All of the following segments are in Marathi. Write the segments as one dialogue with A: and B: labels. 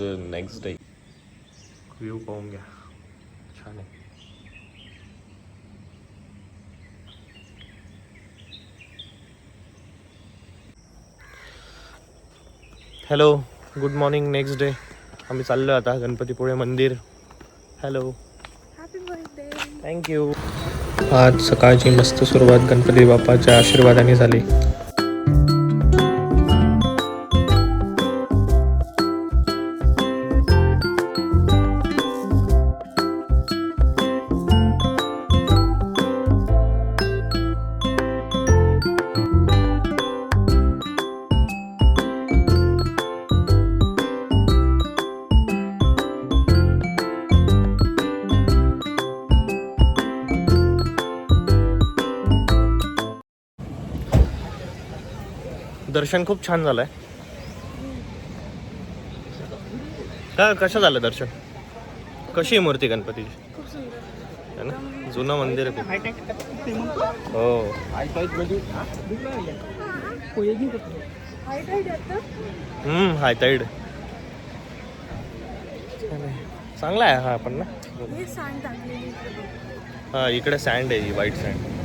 A: Next day. व्ह्यू पाहून घ्या, छान आहे. Hello, good morning. Next day. आम्ही चाललो आता गणपतीपुळे मंदिर. Hello,
B: happy birthday.
A: थँक्यू. आज सकाळची मस्त सुरुवात गणपती बाप्पाच्या आशीर्वादाने झाली. दर्शन खूप छान झालंय. का कसं झालं दर्शन? कशी आहे मूर्ती गणपतीची?
B: खूप सुंदर
A: है ना, जुनं मंदिर आहे खूप. हो, हाय टाईड चांगला आहे हा पण ना.
B: हे सँड टाकलेली
A: हा, इकडे सँड आहे, व्हाईट सँड.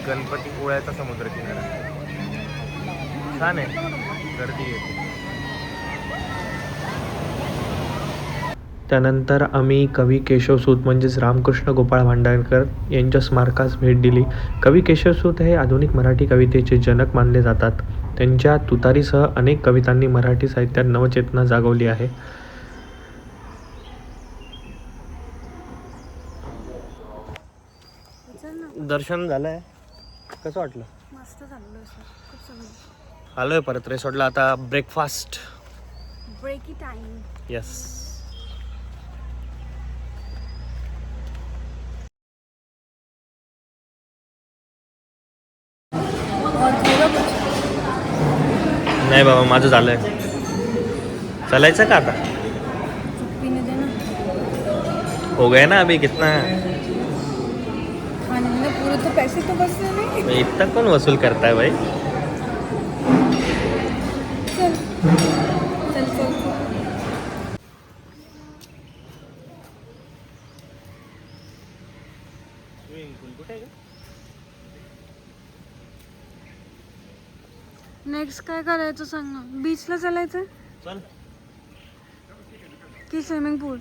A: गणपतीपुळ्याचा समुद्र किनारा छान आहे, गर्दी आहे. त्यानंतर आम्ही कवी केशवसूत म्हणजेच रामकृष्ण गोपाळ भांडारकर यांच्या स्मारकास भेट दिली. कवी केशवसूत हे आधुनिक मराठी कवितेचे जनक मानले जातात. त्यांच्या तुतारीसह अनेक कवितांनी मराठी साहित्यात नवचेतना जागवली आहे. दर्शन झालंय, कसं वाटलं?
B: मस्त चाललोय सर, खूप चांगलं.
A: आलोय परत रिसॉर्टला. आता ब्रेकफास्ट.
B: ब्रेकी टाइम.
A: येस. नाही बाबा, माझं झालंय. चालायचं का आता?
B: पीने दे ना.
A: हो गया ना अभी कितना.
B: खाने में पूरे तो पैसे तो बचते नहीं.
A: इतना कौन वसूल करता है भाई?
B: चल चल चल. नेक्स्ट काय करायचं सांग ना. बीचला चालायचं
A: चल.
B: की स्विमिंग पूल?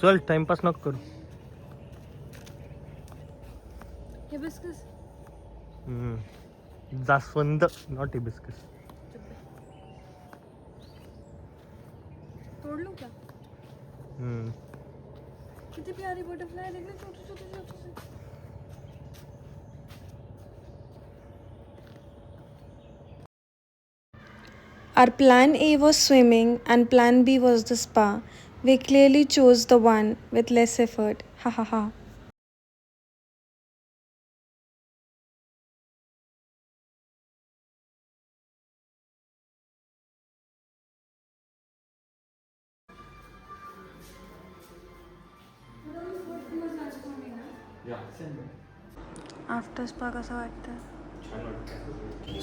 A: चल, टाइमपास नको करू.
B: हिबिस्कस.
A: जास्वंद, नॉट हिबिस्कस.
B: तोड़ लूं क्या? कितनी प्यारी बटरफ्लाई देख ना, छोटे छोटे छोटे से. Our plan A was swimming and plan B was the spa. We clearly chose the one with less effort. Ha ha ha. After spa कसा वाटतं?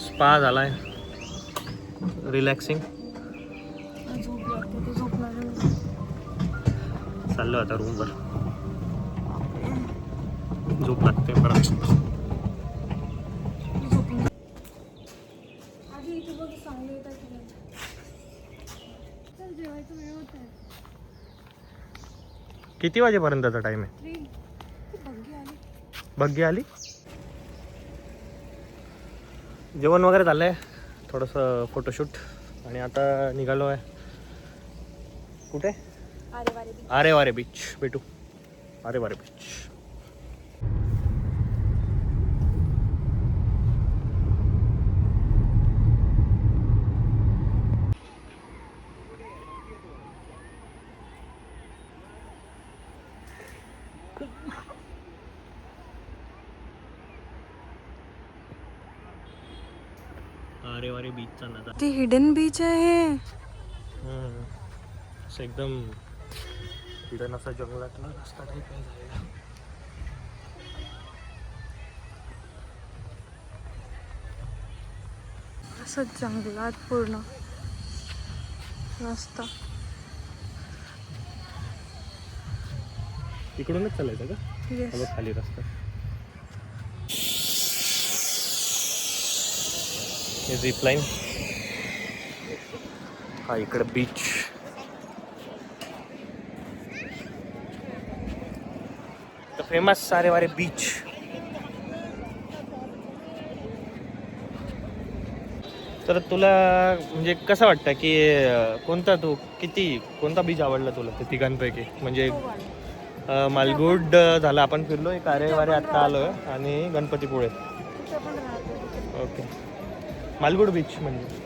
A: स्पा झालाय, रिलॅक्सिंग.
B: झोप लागते, तू झोपणार
A: चाललो आता रूमवर. झोप लागते परत.
B: आधी इथे बघ, चांगलं येतात की चल, जेवायचं वेळ होत आहे.
A: किती वाजेपर्यंतचा टाइम आहे?
B: 3. बग्गी आली.
A: बग्गी आली. जेवण वगैरे झालंय, थोडंसं फोटोशूट, आणि आता निघालो आहे. कुठे? आरे वारे बीच. भेटू आरे वारे बीच. सारेवारे बीचचा नजारा.
B: ती हिडन बीच आहे.
A: असं एकदम हिडन असा जंगलातला रस्ता टाईप आहे जायला.
B: असं जंगलात पूर्ण रस्ता.
A: इकडूनच चालायचं का?
B: येस.
A: खाली रस्ता. हे झिप लाईन. हा इकडे beach. The famous Sarewade beach. तर तुला म्हणजे कसं वाटतं की कोणता कोणता बीच आवडला तुला ते तिघांपैकी? म्हणजे मालगुड झाला, आपण फिरलोय, कारेवारे आत्ता आलोय, आणि गणपतीपुळे. ओके. मालगुड बीच म्हणजे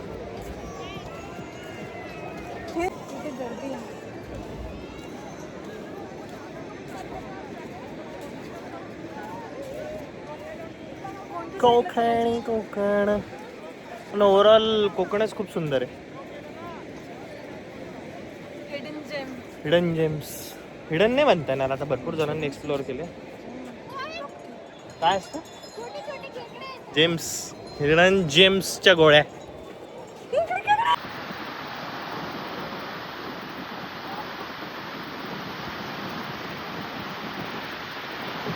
A: कोकण. पण ओव्हरऑल कोकणच खूप सुंदर आहे. Hidden gems. हिडन नाही म्हणता येणार, आता भरपूर जणांनी एक्सप्लोअर केले. काय असतं? जेम्स. हिडन जेम्सच्या गोळ्या.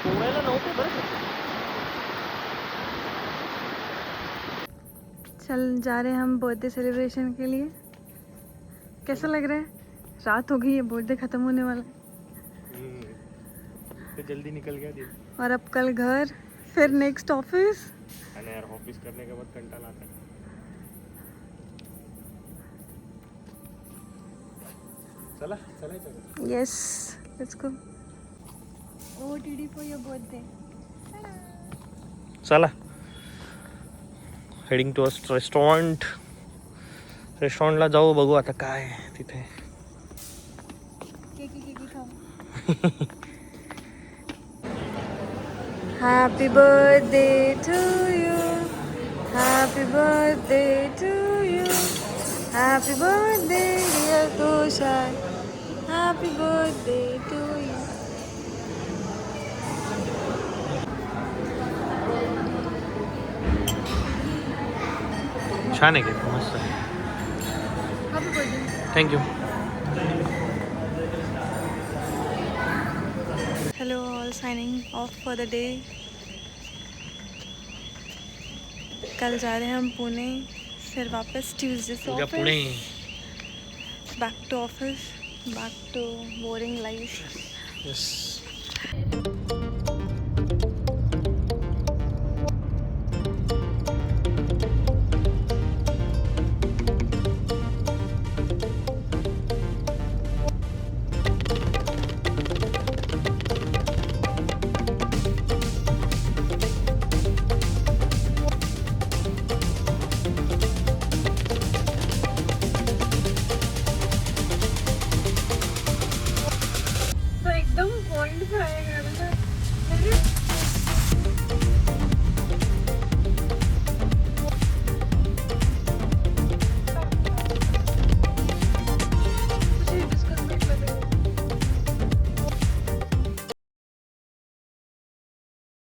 A: पोहायला नव्हते बरं.
B: चल जा रहे हैं हम बर्थडे सेलिब्रेशन के लिए. कैसा लग रहा है? रात हो गई है, बर्थडे खत्म होने वाला
A: तो जल्दी निकल गया दिन.
B: और अब कल घर, फिर नेक्स्ट ऑफिस.
A: आणि यार ऑफिस करने के बाद कंटाळा आता. चला चलायचं.
B: Yes, let's go. OTD for your birthday.
A: चला. Heading to restaurant. रेस्टॉरंटला जाऊ, बघू आता काय तिथे.
B: Happy birthday to you. Happy birthday to you. Happy birthday dear Tushar. Happy birthday to you.
A: छान आहे की मस्त.
B: Happy birthday.
A: Thank you.
B: Hello all, signing off for the day. कल जा रहे हैं हम पुणे, फिर वापस ट्यूसडे से
A: उद्या Pune.
B: Office. Back to office, back to boring life.
A: Yes.